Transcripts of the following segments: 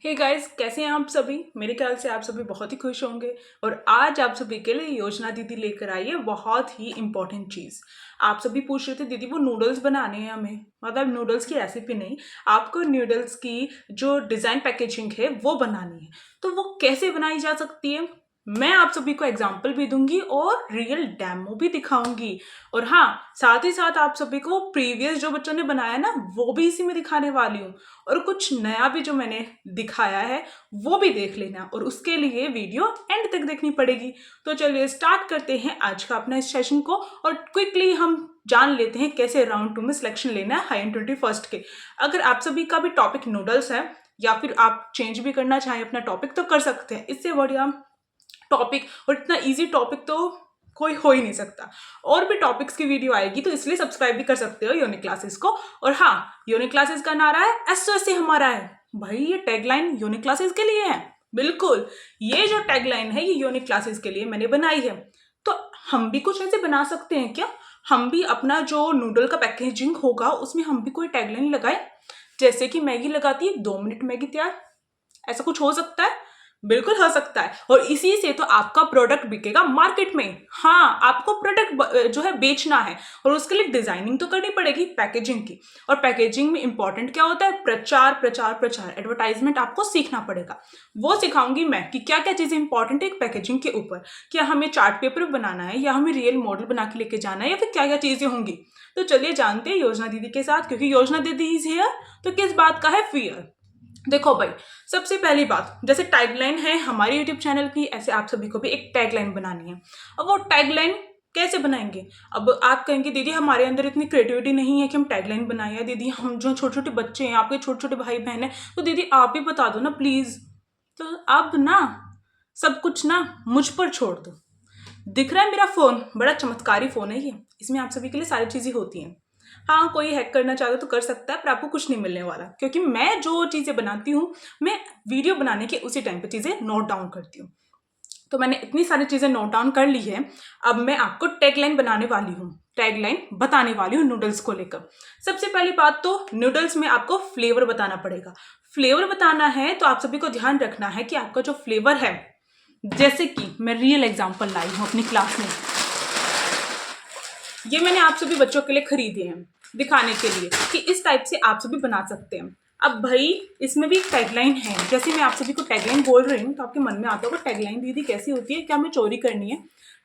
Hey guys, कैसे हैं आप सभी। मेरे ख्याल से आप सभी बहुत ही खुश होंगे। और आज आप सभी के लिए योजना दीदी लेकर आई है बहुत ही इंपॉर्टेंट चीज़। आप सभी पूछ रहे थे दीदी वो नूडल्स बनाने हैं हमें, मतलब नूडल्स की रेसिपी नहीं, आपको नूडल्स की जो डिज़ाइन पैकेजिंग है वो बनानी है। तो वो कैसे बनाई जा सकती है, मैं आप सभी को एग्जाम्पल भी दूंगी और रियल डेमो भी दिखाऊंगी। और हाँ, साथ ही साथ आप सभी को प्रीवियस जो बच्चों ने बनाया ना वो भी इसी में दिखाने वाली हूँ। और कुछ नया भी जो मैंने दिखाया है वो भी देख लेना, और उसके लिए वीडियो एंड तक देखनी पड़ेगी। तो चलिए स्टार्ट करते हैं आज का अपना इस सेशन को, और क्विकली हम जान लेते हैं कैसे राउंड 2 में सिलेक्शन लेना है हाई 21st के। अगर आप सभी का भी टॉपिक नूडल्स है या फिर आप चेंज भी करना चाहें अपना टॉपिक तो कर सकते हैं। इससे बढ़िया टॉपिक और इतना इजी टॉपिक तो कोई हो ही नहीं सकता। और भी टॉपिक्स की वीडियो आएगी तो इसलिए सब्सक्राइब भी कर सकते हो यूनिक क्लासेस को। और हाँ, यूनिक क्लासेस का नारा है एस से हमारा है। भाई ये टैगलाइन यूनिक क्लासेस के लिए है, बिल्कुल। ये जो टैगलाइन है ये यूनिक क्लासेस के लिए मैंने बनाई है। तो हम भी कुछ ऐसे बना सकते हैं क्या? हम भी अपना जो नूडल का पैकेजिंग होगा उसमें हम भी कोई टैगलाइन लगाए, जैसे कि मैगी लगाती है 2 मिनट मैगी तैयार। ऐसा कुछ हो सकता है? बिल्कुल हो सकता है। और इसी से तो आपका प्रोडक्ट बिकेगा मार्केट में। हाँ, आपको प्रोडक्ट जो है बेचना है, और उसके लिए डिजाइनिंग तो करनी पड़ेगी पैकेजिंग की। और पैकेजिंग में इंपॉर्टेंट क्या होता है? प्रचार प्रचार प्रचार, एडवर्टाइजमेंट आपको सीखना पड़ेगा। वो सिखाऊंगी मैं कि क्या क्या चीजें इंपॉर्टेंट है एक पैकेजिंग के ऊपर। क्या हमें चार्ट पेपर बनाना है, या हमें रियल मॉडल बना के लेके जाना है, या फिर क्या क्या चीजें होंगी। तो चलिए जानते हैं योजना दीदी के साथ, क्योंकि योजना दीदी इज हियर। तो किस बात का है फियर? देखो भाई, सबसे पहली बात, जैसे टैगलाइन है हमारे यूट्यूब चैनल की, ऐसे आप सभी को भी एक टैगलाइन बनानी है। अब वो टैगलाइन कैसे बनाएंगे? अब आप कहेंगे दीदी हमारे अंदर इतनी क्रिएटिविटी नहीं है कि हम टैगलाइन बनाए। या दीदी हम जो छोटे छोटे बच्चे हैं, आपके छोटे छोटे भाई बहन हैं, तो दीदी आप ही बता दो ना प्लीज। तो अब ना सब कुछ ना मुझ पर छोड़ दो। दिख रहा है मेरा फोन, बड़ा चमत्कारी फोन है ये, इसमें आप सभी के लिए सारी चीजें होती हैं। हाँ, कोई हैक करना चाहे तो कर सकता है, पर आपको कुछ नहीं मिलने वाला, क्योंकि मैं जो चीजें बनाती हूँ मैं वीडियो बनाने के उसी टाइम पे चीजें नोट डाउन करती हूँ। तो मैंने इतनी सारी चीजें नोट डाउन कर ली है। अब मैं आपको टैगलाइन बनाने वाली हूँ, टैगलाइन बताने वाली हूँ नूडल्स को लेकर। सबसे पहली बात तो नूडल्स में आपको फ्लेवर बताना पड़ेगा। फ्लेवर बताना है तो आप सभी को ध्यान रखना है कि आपका जो फ्लेवर है, जैसे कि मैं रियल एग्जांपल लाई हूँ अपनी क्लास में, ये मैंने आप सभी बच्चों के लिए खरीदे हैं दिखाने के लिए कि इस टाइप से आप सभी बना सकते हैं। अब भाई इसमें भी एक टैगलाइन है। जैसे मैं आप सभी को टैगलाइन बोल रही हूँ तो आपके मन में आता होगा टैगलाइन दीदी कैसी होती है, क्या हमें चोरी करनी है?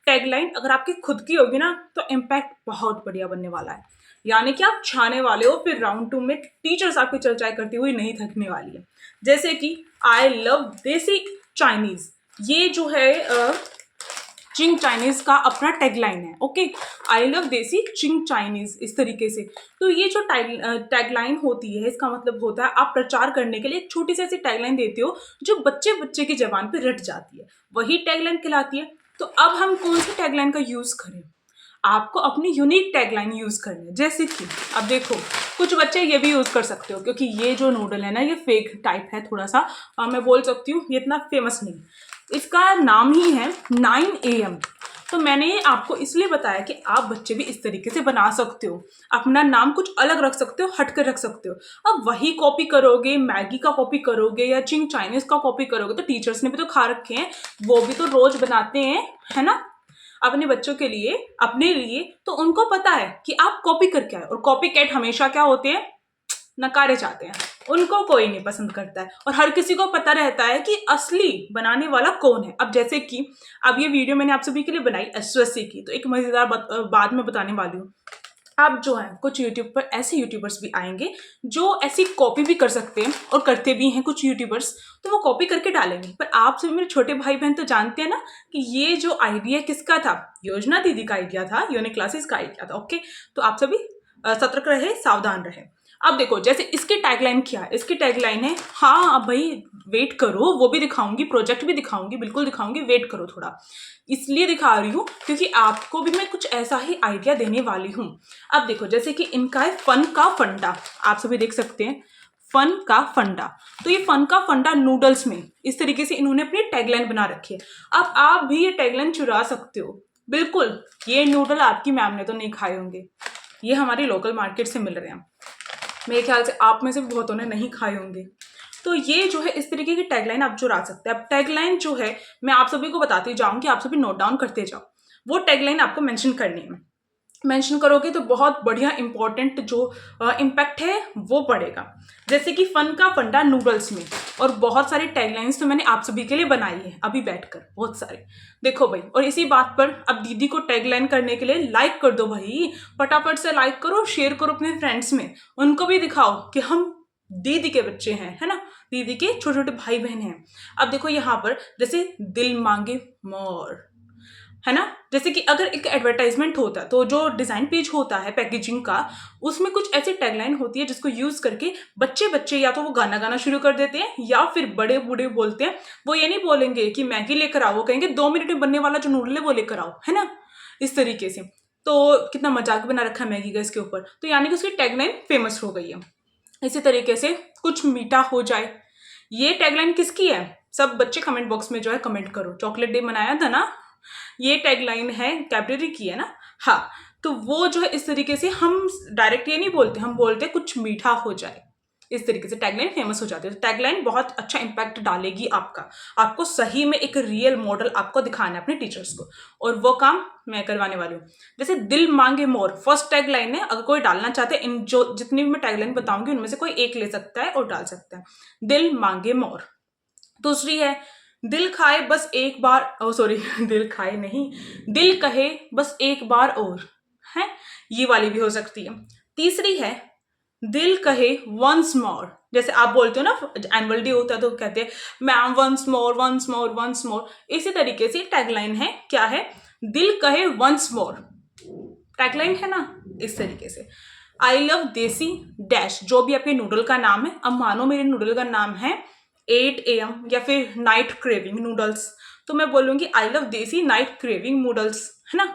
टैगलाइन अगर आपकी खुद की होगी ना तो इम्पैक्ट बहुत बढ़िया बनने वाला है। यानी कि आप छाने वाले हो, फिर राउंड 2 में टीचर्स आपकी चर्चाएं करती हुई नहीं थकने वाली है। जैसे कि आई लव देसी चाइनीज, ये जो है चिंग चाइनीज का अपना टैगलाइन है। ओके, आई लव देसी चिंग चाइनीज, इस तरीके से। तो ये जो टैगलाइन होती है, इसका मतलब होता है आप प्रचार करने के लिए एक छोटी सी ऐसी टैगलाइन देते हो जो बच्चे बच्चे की जबान पे रट जाती है, वही टैगलाइन कहलाती है। तो अब हम कौन सी टैगलाइन का यूज करें? आपको अपनी यूनिक टैगलाइन यूज करनी है। जैसे कि अब देखो, कुछ बच्चे ये भी यूज कर सकते हो, क्योंकि ये जो नूडल है ना ये फेक टाइप है थोड़ा सा, मैं बोल सकती हूँ, ये इतना फेमस नहीं। इसका नाम ही है 9 AM। तो मैंने ये आपको इसलिए बताया कि आप बच्चे भी इस तरीके से बना सकते हो, अपना नाम कुछ अलग रख सकते हो, हट कर रख सकते हो। अब वही कॉपी करोगे, मैगी का कॉपी करोगे या चिंग चाइनीज का कॉपी करोगे, तो टीचर्स ने भी तो खा रखे हैं, वो भी तो रोज बनाते हैं, है ना, अपने बच्चों के लिए, अपने लिए। तो उनको पता है कि आप कॉपी करके आए, और कॉपी कैट हमेशा क्या होते हैं? नकारे जाते हैं, उनको कोई नहीं पसंद करता है। और हर किसी को पता रहता है कि असली बनाने वाला कौन है। अब जैसे कि अब ये वीडियो मैंने आप सभी के लिए बनाई एसओएससी की, तो एक मजेदार बात मैं बताने वाली हूँ। आप जो है कुछ यूट्यूब पर ऐसे यूट्यूबर्स भी आएंगे जो ऐसी कॉपी भी कर सकते हैं, और करते भी हैं कुछ यूट्यूबर्स, तो वो कॉपी करके डालेंगे। पर आप सभी मेरे छोटे भाई बहन तो जानते हैं ना कि ये जो आइडिया किसका था? योजना दीदी का आइडिया था, यूनिक क्लासेस का आइडिया था। ओके, तो आप सभी सतर्क रहे, सावधान रहे। अब देखो, जैसे इसकी टैगलाइन क्या है? इसकी टैगलाइन है, हाँ अब भाई वेट करो, वो भी दिखाऊंगी, प्रोजेक्ट भी दिखाऊंगी, बिल्कुल दिखाऊंगी, वेट करो थोड़ा। इसलिए दिखा रही हूँ क्योंकि आपको भी मैं कुछ ऐसा ही आइडिया देने वाली हूँ। अब देखो, जैसे कि इनका है फन का फंडा, आप सभी देख सकते हैं, फन का फंडा। तो ये फन का फंडा नूडल्स में इस तरीके से इन्होंने अपनी टैगलाइन बना रखी है। अब आप भी ये टैगलाइन चुरा सकते हो, बिल्कुल। ये नूडल आपकी मैम ने तो नहीं खाए होंगे, ये हमारी लोकल मार्केट से मिल रहे हैं, मेरे ख्याल से आप में से बहुतों ने नहीं खाए होंगे। तो ये जो है इस तरीके की टैगलाइन आप चुरा सकते हैं। अब टैगलाइन जो है मैं आप सभी को बताती जाऊंगी, आप सभी नोट डाउन करते जाओ। वो टैगलाइन आपको मेंशन करनी है। मेंशन करोगे तो बहुत बढ़िया इंपॉर्टेंट जो इम्पैक्ट है वो पड़ेगा। जैसे कि फन का फंडा नूडल्स में, और बहुत सारी टैगलाइंस तो मैंने आप सभी के लिए बनाई है अभी बैठकर, बहुत सारे। देखो भाई, और इसी बात पर अब दीदी को टैगलाइन करने के लिए लाइक कर दो भाई, फटाफट से लाइक करो, शेयर करो अपने फ्रेंड्स में, उनको भी दिखाओ कि हम दीदी के बच्चे हैं, है ना, दीदी के छोटे छोटे भाई बहन हैं। अब देखो यहाँ पर जैसे दिल मांगे मोर, है ना, जैसे कि अगर एक एडवर्टाइजमेंट होता है तो जो डिजाइन पेज होता है पैकेजिंग का, उसमें कुछ ऐसी टैगलाइन होती है जिसको यूज करके बच्चे बच्चे या तो वो गाना गाना शुरू कर देते हैं, या फिर बड़े बूढ़े बोलते हैं। वो ये नहीं बोलेंगे कि मैगी लेकर आओ, वो कहेंगे 2 मिनट में बनने वाला जो नूडल है वो लेकर आओ, है ना, इस तरीके से। तो कितना मजाक बना रखा है मैगी का इसके ऊपर, तो यानी कि उसकी टैगलाइन फेमस हो गई है। इसी तरीके से कुछ मीठा हो जाए, ये टैगलाइन किसकी है? सब बच्चे कमेंट बॉक्स में जो है कमेंट करो। चॉकलेट डे मनाया था ना, ये टैगलाइन है कैडबरी की, है ना। हाँ, तो वो जो है इस तरीके से हम डायरेक्ट ये नहीं बोलते, हम बोलते कुछ मीठा हो जाए, इस तरीके से टैगलाइन फेमस हो जाती है। तो टैगलाइन बहुत अच्छा इंपैक्ट डालेगी आपका, आपको सही में एक रियल मॉडल आपको दिखाना है अपने टीचर्स को, और वो काम मैं करवाने वाली हूँ। जैसे दिल मांगे मोर फर्स्ट टैगलाइन है, अगर कोई डालना चाहते हैं, इन जो जितनी भी मैं टैगलाइन बताऊंगी उनमें से कोई एक ले सकता है और डाल सकता है, दिल मांगे मोर। दूसरी है दिल खाए बस एक बार, ओ सॉरी दिल खाए नहीं, दिल कहे बस एक बार और, है, ये वाली भी हो सकती है। तीसरी है दिल कहे वंस मोर, जैसे आप बोलते हो ना एनुअल डे होता है तो कहते हैं ma'am once more once more once more, इसी तरीके से टैगलाइन है, क्या है, दिल कहे वंस मोर, टैगलाइन है ना, इस तरीके से। आई लव देसी डैश, जो भी आपके नूडल का नाम है। अब मानो मेरे नूडल का नाम है 8 AM या फिर नाइट क्रेविंग नूडल्स, तो मैं बोलूंगी आई लव देसी नाइट क्रेविंग नूडल्स, है ना,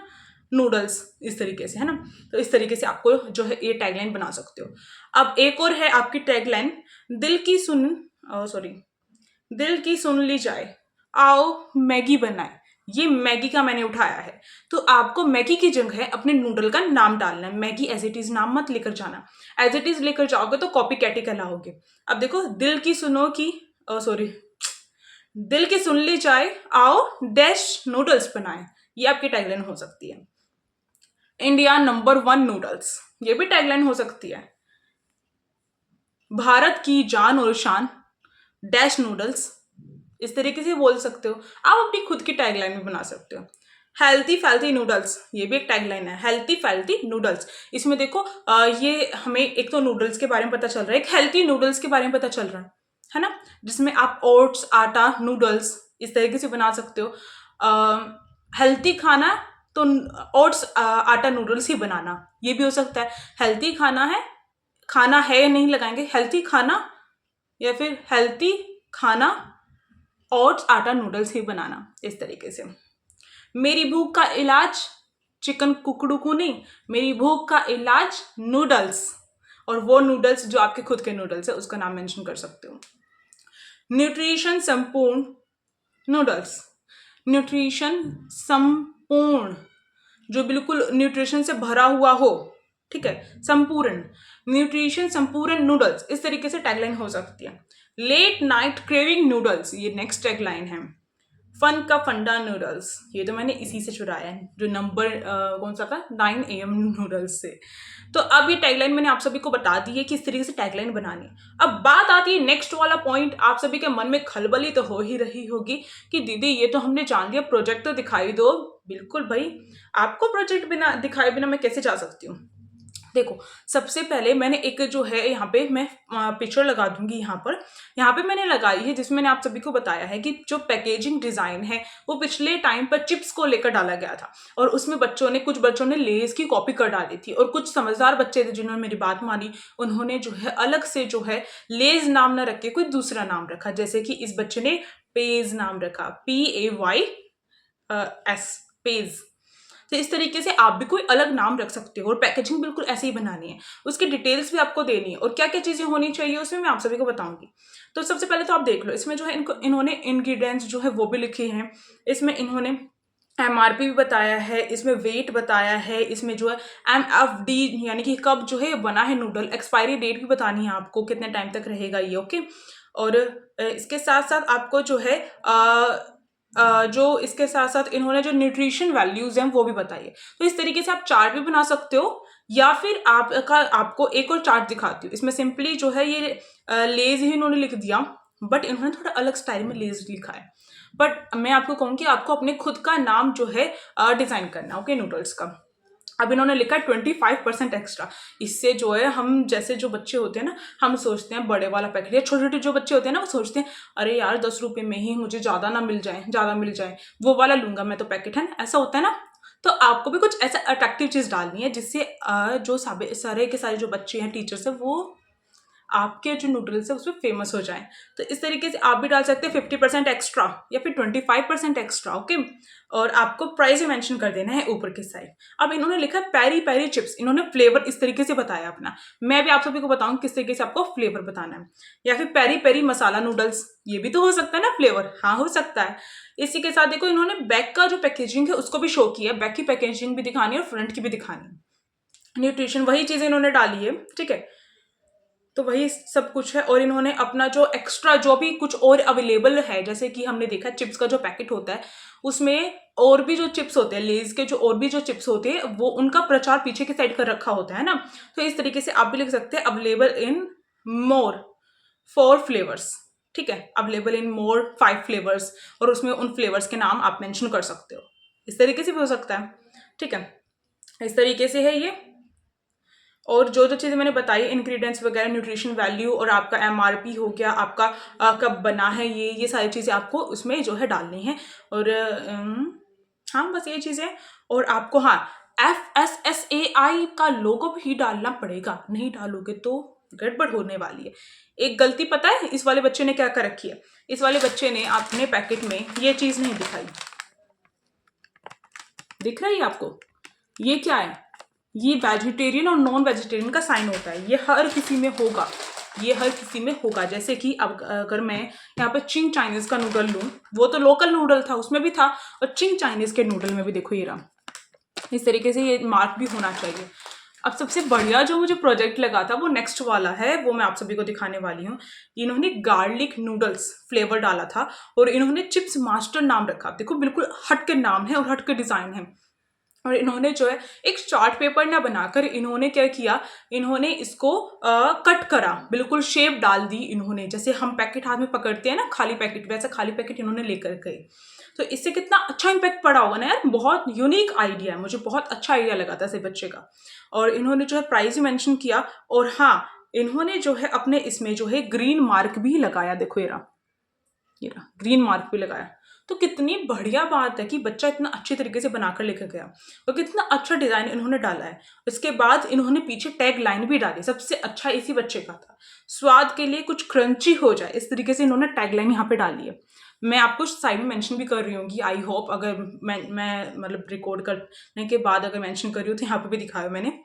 नूडल्स, इस तरीके से, है ना। तो इस तरीके से आपको जो है ये टैगलाइन बना सकते हो। अब एक और है आपकी टैगलाइन, दिल की सुन सॉरी दिल की सुन ली जाए, आओ मैगी बनाए। ये मैगी का मैंने उठाया है, तो आपको मैगी की जगह अपने नूडल का नाम डालना है। मैगी एज इट इज नाम मत लेकर जाना, एज इट इज लेकर जाओगे तो कॉपी कैटी कहलाओगे। अब देखो दिल की सुनो की सॉरी दिल की सुन ली जाए, आओ डैश नूडल्स बनाए, ये आपकी टैगलाइन हो सकती है। इंडिया नंबर 1 नूडल्स, ये भी टैगलाइन हो सकती है। भारत की जान और शान डैश नूडल्स, इस तरीके से बोल सकते हो। आप अपनी खुद की टैगलाइन भी बना सकते हो। हेल्थी फैल्थी नूडल्स, ये भी एक टैगलाइन है, हेल्थी फैल्थी नूडल्स। इसमें देखो ये हमें एक तो नूडल्स के बारे में पता चल रहा है, एक हेल्थी नूडल्स के बारे में पता चल रहा है ना, जिसमें आप ओट्स आटा नूडल्स इस तरीके से बना सकते हो। हेल्थी खाना तो ओट्स आटा नूडल्स ही बनाना, ये भी हो सकता है। हेल्थी खाना है नहीं लगाएंगे, हेल्थी खाना, या फिर हेल्थी खाना ओट्स आटा नूडल्स ही बनाना, इस तरीके से। मेरी भूख का इलाज चिकन कुकड़ू को नहीं, मेरी भूख का इलाज नूडल्स, और वो नूडल्स जो आपके खुद के नूडल्स है उसका नाम मेंशन कर सकते हो। न्यूट्रिशन संपूर्ण नूडल्स, न्यूट्रिशन संपूर्ण, जो बिल्कुल न्यूट्रिशन से भरा हुआ हो, ठीक है, संपूर्ण, न्यूट्रिशन संपूर्ण नूडल्स, इस तरीके से टैगलाइन हो सकती है। लेट नाइट क्रेविंग नूडल्स, ये नेक्स्ट टैगलाइन है। फन का फंडा नूडल्स, ये तो मैंने इसी से चुराया है, जो नंबर कौन सा था 9 AM नूडल्स से। तो अब ये टैगलाइन मैंने आप सभी को बता दी है कि इस तरीके से टैगलाइन बनानी है। अब बात आती है नेक्स्ट वाला पॉइंट, आप सभी के मन में खलबली तो हो ही रही होगी कि दीदी ये तो हमने जान लिया, प्रोजेक्ट तो दिखाई दो। बिल्कुल भाई, आपको प्रोजेक्ट बिना दिखाए बिना मैं कैसे जा सकती हूँ। देखो, सबसे पहले मैंने एक जो है यहाँ पे मैं पिक्चर लगा दूंगी, यहाँ पे मैंने लगाई है, जिसमें मैंने आप सभी को बताया है कि जो पैकेजिंग डिजाइन है वो पिछले टाइम पर चिप्स को लेकर डाला गया था, और उसमें कुछ बच्चों ने लेज की कॉपी कर डाली थी, और कुछ समझदार बच्चे थे जिन्होंने मेरी बात मानी, उन्होंने जो है अलग से जो है लेज नाम न रख के कोई दूसरा नाम रखा। जैसे कि इस बच्चे ने पेज नाम रखा, PAYS, पेज। तो इस तरीके से आप भी कोई अलग नाम रख सकते हो, और पैकेजिंग बिल्कुल ऐसे ही बनानी है, उसकी डिटेल्स भी आपको देनी है, और क्या क्या चीजें होनी चाहिए उसमें मैं आप सभी को बताऊंगी। तो सबसे पहले तो आप देख लो, इसमें जो है इन्होंने इंग्रेडिएंट्स जो है वो भी लिखे हैं, इसमें इन्होंने MRP भी बताया है, इसमें वेट बताया है, इसमें जो है MFD यानी कि कब जो है बना है नूडल, एक्सपायरी डेट भी बतानी है आपको, कितने टाइम तक रहेगा ये, ओके। और इसके साथ साथ आपको जो है जो इसके साथ साथ इन्होंने जो न्यूट्रिशन वैल्यूज हैं वो भी बताई है। तो इस तरीके से आप चार्ट भी बना सकते हो, या फिर आपको एक और चार्ट दिखाती हूँ। इसमें सिंपली जो है ये लेज ही इन्होंने लिख दिया, बट इन्होंने थोड़ा अलग स्टाइल में लेज लिखा है। बट मैं आपको कहूँगी आपको अपने खुद का नाम जो है डिजाइन करना, ओके, नूडल्स का। अब इन्होंने लिखा है 25% एक्स्ट्रा। इससे जो है हम जैसे जो बच्चे होते हैं ना, हम सोचते हैं बड़े वाला पैकेट, या छोटे छोटे जो बच्चे होते हैं ना, वो सोचते हैं अरे यार 10 रुपए में ही मुझे ज़्यादा ना मिल जाए, ज़्यादा मिल जाए, वो वाला लूंगा मैं तो पैकेट, है ना, ऐसा होता है ना। तो आपको भी कुछ ऐसा अट्रैक्टिव चीज़ डालनी है जिससे जो सारे के सारे जो बच्चे हैं, टीचर्स हैं, वो आपके जो नूडल्स है उसमें फेमस हो जाएं। तो इस तरीके से आप भी डाल सकते हैं 50% एक्स्ट्रा या फिर 25% एक्स्ट्रा, ओके। और आपको प्राइस भी मेंशन कर देना है ऊपर की साइड। अब इन्होंने लिखा है पेरी पेरी चिप्स, इन्होंने फ्लेवर इस तरीके से बताया अपना। मैं भी आप सभी को बताऊं किस तरीके से आपको फ्लेवर बताना है। या फिर पेरी पेरी मसाला नूडल्स, ये भी तो हो सकता है ना फ्लेवर, हाँ हो सकता है। इसी के साथ देखो इन्होंने बैक का जो पैकेजिंग है उसको भी शो किया है, बैक की पैकेजिंग भी दिखानी है और फ्रंट की भी दिखानी है। न्यूट्रिशन वही चीजें इन्होंने डाली है, ठीक है। तो वही सब कुछ है। और इन्होंने अपना जो एक्स्ट्रा जो भी कुछ और अवेलेबल है, जैसे कि हमने देखा चिप्स का जो पैकेट होता है उसमें और भी जो चिप्स होते हैं, लेज के जो और भी जो चिप्स होते हैं, वो उनका प्रचार पीछे की साइड कर रखा होता है ना। तो इस तरीके से आप भी लिख सकते हैं अवेलेबल इन मोर 4 फ्लेवर्स, ठीक है, अवेलेबल इन मोर 5 फ्लेवर्स, और उसमें उन फ्लेवर्स के नाम आप मेंशन कर सकते हो। इस तरीके से भी हो सकता है, ठीक है। इस तरीके से है ये। और जो जो चीज़ें मैंने बताई, इंग्रेडिएंट्स वगैरह, न्यूट्रिशन वैल्यू, और आपका एमआरपी हो गया, आपका कब बना है, ये सारी चीज़ें आपको उसमें जो है डालनी है। और हाँ बस ये चीज़ें। और आपको हाँ FSSAI का लोगो भी डालना पड़ेगा, नहीं डालोगे तो गड़बड़ होने वाली है। एक गलती पता है इस वाले बच्चे ने क्या कर रखी है? इस वाले बच्चे ने अपने पैकेट में ये चीज़ नहीं दिखाई। दिख रही है आपको? ये क्या है? ये वेजिटेरियन और नॉन वेजिटेरियन का साइन होता है। ये हर किसी में होगा, ये हर किसी में होगा। जैसे कि अब अगर मैं यहाँ पे चिंग चाइनीज का नूडल लूँ, वो तो लोकल नूडल था, उसमें भी था, और चिंग चाइनीज के नूडल में भी देखो ये रहा। इस तरीके से ये मार्क भी होना चाहिए। अब सबसे बढ़िया जो मुझे प्रोजेक्ट लगा था वो नेक्स्ट वाला है, वो मैं आप सभी को दिखाने वाली हूँ। इन्होंने गार्लिक नूडल्स फ्लेवर डाला था और इन्होंने चिप्स मास्टर नाम रखा। देखो बिल्कुल हट के नाम है और हट के डिजाइन है। और इन्होंने जो है एक चार्ट पेपर ना बनाकर इन्होंने क्या किया, इन्होंने इसको कट करा, बिल्कुल शेप डाल दी इन्होंने। जैसे हम पैकेट हाथ में पकड़ते हैं ना खाली पैकेट, वैसा खाली पैकेट इन्होंने लेकर गए। तो इससे कितना अच्छा इम्पैक्ट पड़ा होगा ना यार। बहुत यूनिक आइडिया है, मुझे बहुत अच्छा आइडिया लगा था इसे बच्चे का। और इन्होंने जो है प्राइस भी मेंशन किया। और हाँ, इन्होंने जो है अपने इसमें जो है ग्रीन मार्क भी लगाया। देखो ये रहा ग्रीन मार्क भी लगाया। तो कितनी बढ़िया बात है कि बच्चा इतना अच्छे तरीके से बनाकर लेकर गया, और कितना अच्छा डिजाइन इन्होंने डाला है। उसके बाद इन्होंने पीछे टैग लाइन भी डाली, सबसे अच्छा इसी बच्चे का था, स्वाद के लिए कुछ क्रंची हो जाए, इस तरीके से इन्होंने टैग लाइन यहाँ पे डाली है। मैं आपको साइड में मेंशन भी कर रही हूँ। आई होप अगर मैं मतलब रिकॉर्ड करने के बाद अगर मेंशन कर रही हूँ तो यहाँ पे भी दिखाया मैंने।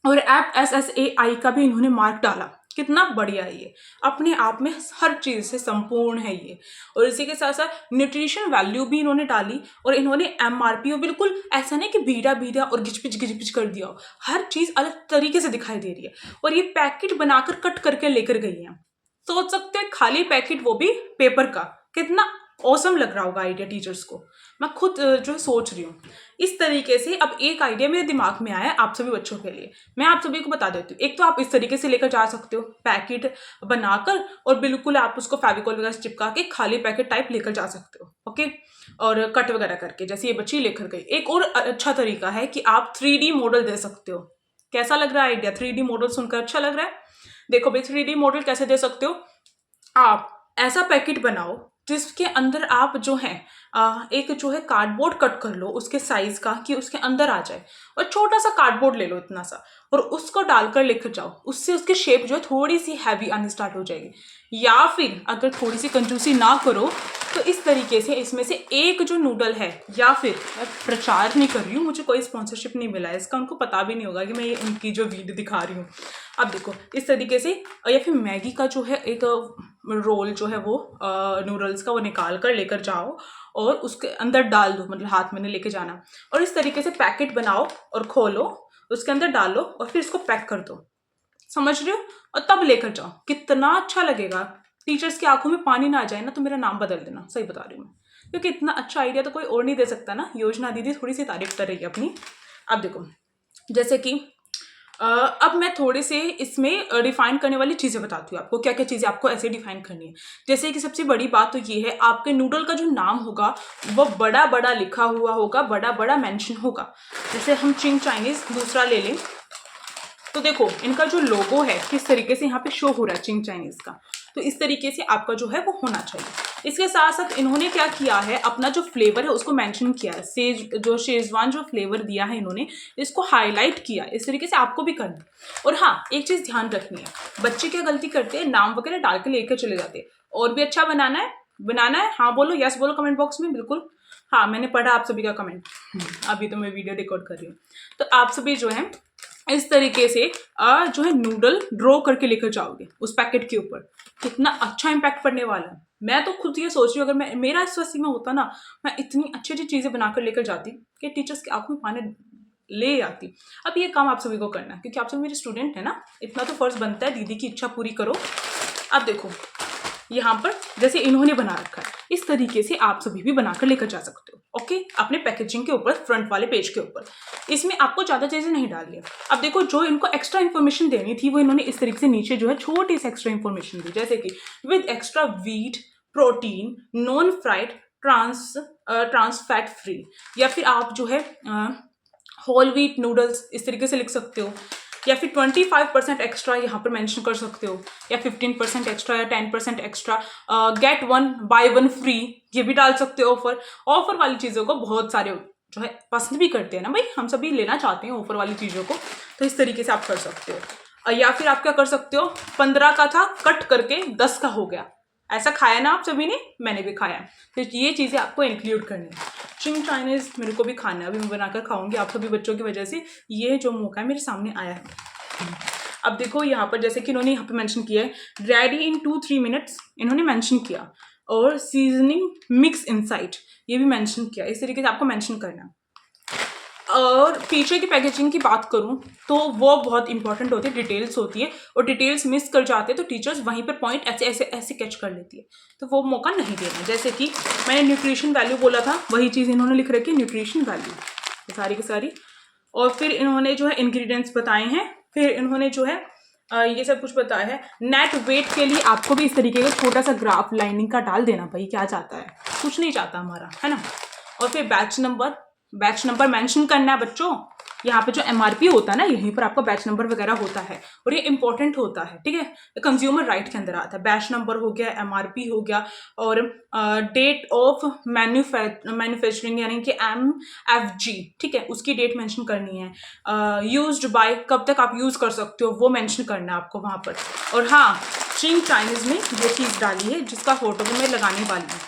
और FSSAI का भी इन्होंने मार्क डाला। कितना बढ़िया है ये, अपने आप में हर चीज से संपूर्ण है ये। और इसी के साथ साथ न्यूट्रिशन वैल्यू भी इन्होंने डाली, और इन्होंने MRP बिल्कुल ऐसा नहीं कि भीड़ा भीड़ा और घिच कर दिया हो, हर चीज अलग तरीके से दिखाई दे रही है। और ये पैकेट बनाकर कट करके लेकर गई है। सोच सकते हैं खाली पैकेट, वो भी पेपर का, कितना औसम लग रहा होगा आइडिया टीचर्स को। मैं खुद जो है सोच रही हूँ इस तरीके से। अब एक आइडिया मेरे दिमाग में आया आप सभी बच्चों के लिए, मैं आप सभी को बता देती हूँ। एक तो आप इस तरीके से लेकर जा सकते हो पैकेट बनाकर, और बिल्कुल आप उसको फेविकॉल वगैरह से चिपका के खाली पैकेट टाइप लेकर जा सकते हो, ओके। और कट वगैरह करके जैसे ये बच्ची लेकर गई। एक और अच्छा तरीका है कि आप 3D मॉडल दे सकते हो। कैसा लग रहा है आइडिया? 3D मॉडल सुनकर अच्छा लग रहा है? देखो भाई 3D मॉडल कैसे दे सकते हो। आप ऐसा पैकेट बनाओ जिसके अंदर आप जो है एक जो है कार्डबोर्ड कट कर लो उसके साइज का, कि उसके अंदर आ जाए। और छोटा सा कार्डबोर्ड ले लो इतना सा, और उसको डालकर लेकर जाओ। उससे उसकी शेप जो है थोड़ी सी हैवी आनी स्टार्ट हो जाएगी। या फिर अगर थोड़ी सी कंजूसी ना करो तो इस तरीके से इसमें से एक जो नूडल है, या फिर मैं प्रचार नहीं कर रही हूँ, मुझे कोई स्पॉन्सरशिप नहीं मिला है इसका, उनको पता भी नहीं होगा कि मैं ये उनकी जो वीडियो दिखा रही हूँ। अब देखो इस तरीके से, या फिर मैगी का जो है एक रोल जो है वो नूडल्स का, वो निकाल कर लेकर जाओ और उसके अंदर डाल दो, मतलब हाथ में नहीं लेके जाना। और इस तरीके से पैकेट बनाओ और खोलो, उसके अंदर डालो और फिर इसको पैक कर दो, समझ रहे हो? और तब लेकर जाओ, कितना अच्छा लगेगा। टीचर्स की आंखों में पानी ना आ जाए ना तो मेरा नाम बदल देना, सही बता रही हूँ मैं, क्योंकि इतना अच्छा आइडिया तो कोई और नहीं दे सकता ना। योजना दीदी थोड़ी सी तारीफ कर रही है अपनी। अब देखो, जैसे कि अब मैं थोड़े से इसमें डिफाइन करने वाली चीज़ें बताती हूँ आपको, क्या क्या चीज़ें आपको ऐसे डिफाइन करनी है। जैसे कि सबसे बड़ी बात तो ये है, आपके नूडल का जो नाम होगा वो बड़ा बड़ा लिखा हुआ होगा, बड़ा बड़ा मेंशन होगा। जैसे हम चिंग चाइनीज दूसरा ले लें तो देखो इनका जो लोगो है किस तरीके से यहाँ पे शो हो रहा है चिंग चाइनीज का, तो इस तरीके से आपका जो है वो होना चाहिए। इसके साथ साथ इन्होंने क्या किया है, अपना जो फ्लेवर है उसको मेंशन किया है, जो शेजवान जो फ्लेवर दिया है इन्होंने, इसको हाईलाइट किया। इस तरीके से आपको भी करना है। और हाँ, एक चीज ध्यान रखनी है, बच्चे क्या गलती करते हैं, नाम वगैरह डाल के लेकर चले जाते हैं। और भी अच्छा बनाना है, हाँ बोलो, यस बोलो कमेंट बॉक्स में। बिल्कुल हाँ, मैंने पढ़ा आप सभी का कमेंट। अभी तो मैं वीडियो रिकॉर्ड कर रही हूँ। तो आप सभी जो है इस तरीके से जो है नूडल ड्रॉ करके लेकर जाओगे उस पैकेट के ऊपर, कितना अच्छा इम्पैक्ट पड़ने वाला है। मैं तो खुद ये सोच रही हूँ, अगर मेरा इस वसी में होता ना, मैं इतनी अच्छी अच्छी चीजें बनाकर लेकर जाती कि टीचर्स की आंखों में पानी ले आती। अब ये काम आप सभी को करना है, क्योंकि आप सभी मेरे स्टूडेंट है ना, इतना तो फर्ज बनता है, दीदी की इच्छा पूरी करो। अब देखो यहाँ पर जैसे इन्होंने बना रखा है, इस तरीके से आप सभी भी बनाकर लेकर जा सकते हो। ओके, अपने पैकेजिंग के ऊपर, फ्रंट वाले पेज के ऊपर। इसमें आपको ज्यादा चीजें नहीं डालनी है। अब देखो, जो इनको एक्स्ट्रा इन्फॉर्मेशन देनी थी वो इन्होंने इस तरीके से नीचे जो है छोटी सी एक्स्ट्रा इन्फॉर्मेशन दी, जैसे कि with extra wheat protein, non fried, trans fat free, या फिर आप जो है होल व्हीट नूडल्स इस तरीके से लिख सकते हो, या फिर 25% एक्स्ट्रा यहाँ पर मेंशन कर सकते हो, या 15% एक्स्ट्रा, या 10% एक्स्ट्रा, गेट 1 बाय 1 फ्री, ये भी डाल सकते हो। ऑफर वाली चीज़ों को बहुत सारे जो है पसंद भी करते हैं ना भाई, हम सभी लेना चाहते हैं ऑफर वाली चीज़ों को, तो इस तरीके से आप कर सकते हो। या फिर आप क्या कर सकते हो, 15 का था कट करके 10 का हो गया। ऐसा खाया ना आप सभी ने, मैंने भी खाया। तो ये चीज़ें आपको इंक्लूड करनी है। चिंग चाइनीज मेरे को भी खाना है, अभी मैं बनाकर खाऊंगी आप सभी बच्चों की वजह से, ये जो मौका है मेरे सामने आया है। अब देखो यहाँ पर जैसे कि इन्होंने यहाँ पे मेंशन किया है, रेडी इन 2-3 मिनट्स इन्होंने मेंशन किया, और सीजनिंग मिक्स इनसाइड ये भी मेंशन किया। इस तरीके से आपको मेंशन करना है। और पीछे की पैकेजिंग की बात करूं तो वो बहुत इंपॉर्टेंट होती है, डिटेल्स होती है, और डिटेल्स मिस कर जाते हैं तो टीचर्स वहीं पर पॉइंट ऐसे ऐसे ऐसे कैच कर लेती है, तो वो मौका नहीं देना। जैसे कि मैंने न्यूट्रिशन वैल्यू बोला था, वही चीज़ इन्होंने लिख रखी है, न्यूट्रिशन वैल्यू सारी की सारी। और फिर इन्होंने जो है इंग्रेडिएंट्स बताए हैं, फिर इन्होंने जो है ये सब कुछ बताया है। नेट वेट के लिए आपको भी इस तरीके का छोटा सा ग्राफ लाइनिंग का डाल देना, भाई क्या चाहता है, कुछ नहीं चाहता हमारा, है ना। और फिर बैच नंबर मेंशन करना है बच्चों। यहाँ पे जो MRP होता है ना, यहीं पर आपका बैच नंबर वगैरह होता है, और ये इंपॉर्टेंट होता है, ठीक है। कंज्यूमर राइट के अंदर आता है, बैच नंबर हो गया, MRP हो गया, और डेट ऑफ मैन्युफैक्चरिंग यानी कि MFG, ठीक है, उसकी डेट मेंशन करनी है। यूज्ड बाय, कब तक आप यूज कर सकते हो वो मेंशन करना है आपको वहां पर। और हाँ, चिंग चाइनीज में ये चीज डाली है जिसका फोटो भी मैं लगाने वाली हूँ,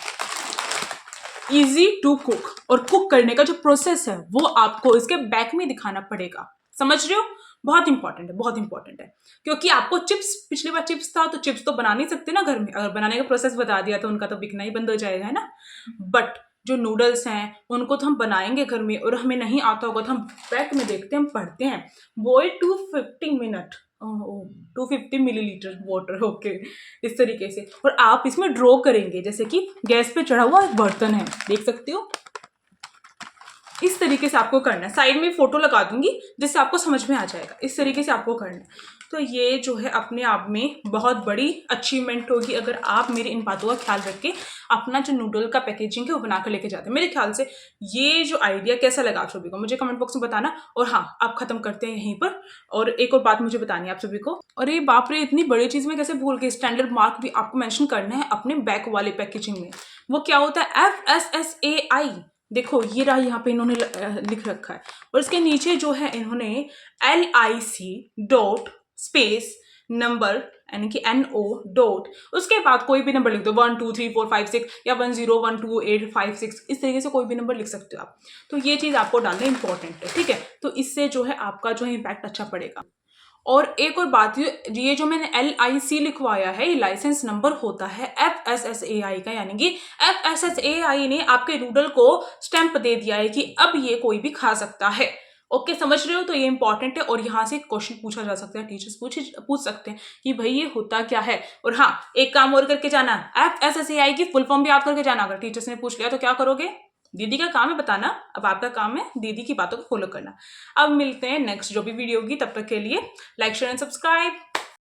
इजी टू कुक, और कुक करने का जो प्रोसेस है वो आपको इसके बैक में दिखाना पड़ेगा, समझ रहे हो। बहुत इंपॉर्टेंट है, बहुत इंपॉर्टेंट है, क्योंकि आपको चिप्स, पिछली बार चिप्स था तो चिप्स तो बना नहीं सकते ना घर में, अगर बनाने का प्रोसेस बता दिया तो उनका तो बिकना ही बंद हो जाएगा, है ना। बट जो नूडल्स हैं उनको तो हम बनाएंगे घर में, और हमें नहीं आता होगा तो हम बैक में देखते हैं, हम पढ़ते हैं, boil 250 minute, 250 millilitre water, okay, इस तरीके से। और आप इसमें ड्रॉ करेंगे, जैसे कि गैस पे चढ़ा हुआ एक बर्तन है, देख सकते हो, इस तरीके से आपको करना है। साइड में फोटो लगा दूंगी जिससे आपको समझ में आ जाएगा, इस तरीके से आपको करना है। तो ये जो है अपने आप में बहुत बड़ी अचीवमेंट होगी अगर आप मेरी इन बातों का ख्याल रख के अपना जो नूडल का पैकेजिंग है वो बना कर लेके जाते हैं। मेरे ख्याल से ये जो आइडिया कैसा लगा आप सभी को, मुझे कमेंट बॉक्स में बताना। और हाँ, आप खत्म करते हैं यहीं पर। और एक और बात मुझे बतानी है आप सभी को, और ये बाप रे, इतनी बड़ी चीज में कैसे भूल गए, स्टैंडर्ड मार्क भी आपको मेंशन करना है अपने बैक वाले पैकेजिंग में। वो क्या होता है, FSSAI, देखो ये रहा, यहाँ पे इन्होंने लिख रखा है, और इसके नीचे जो है इन्होंने LIC. स्पेस नंबर यानी कि NO डॉट, उसके बाद कोई भी नंबर लिख दो, 1 2 3 4 5 6 या 1 0 1 2 8 5 6, इस तरीके से कोई भी नंबर लिख सकते हो आप। तो ये चीज आपको डालना इंपॉर्टेंट है, ठीक है। तो इससे जो है आपका जो है इम्पैक्ट अच्छा पड़ेगा। और एक और बात, ये जो मैंने LIC लिखवाया है, ये लाइसेंस नंबर होता है FSSAI का, यानी कि FSSAI ने आपके नूडल को स्टैंप दे दिया है कि अब ये कोई भी खा सकता है। ओके, समझ रहे हो? तो ये इंपॉर्टेंट है और यहाँ से क्वेश्चन पूछा जा सकता है, टीचर्स पूछ सकते हैं कि भाई ये होता क्या है। और हाँ, एक काम और करके जाना, FSSAI की फुल फॉर्म भी याद करके जाना। अगर टीचर्स ने पूछ लिया तो क्या करोगे? दीदी का काम है बताना, अब आपका काम है दीदी की बातों को फॉलो करना। अब मिलते हैं नेक्स्ट जो भी वीडियो होगी, तब तक के लिए लाइक शेयर एंड सब्सक्राइब।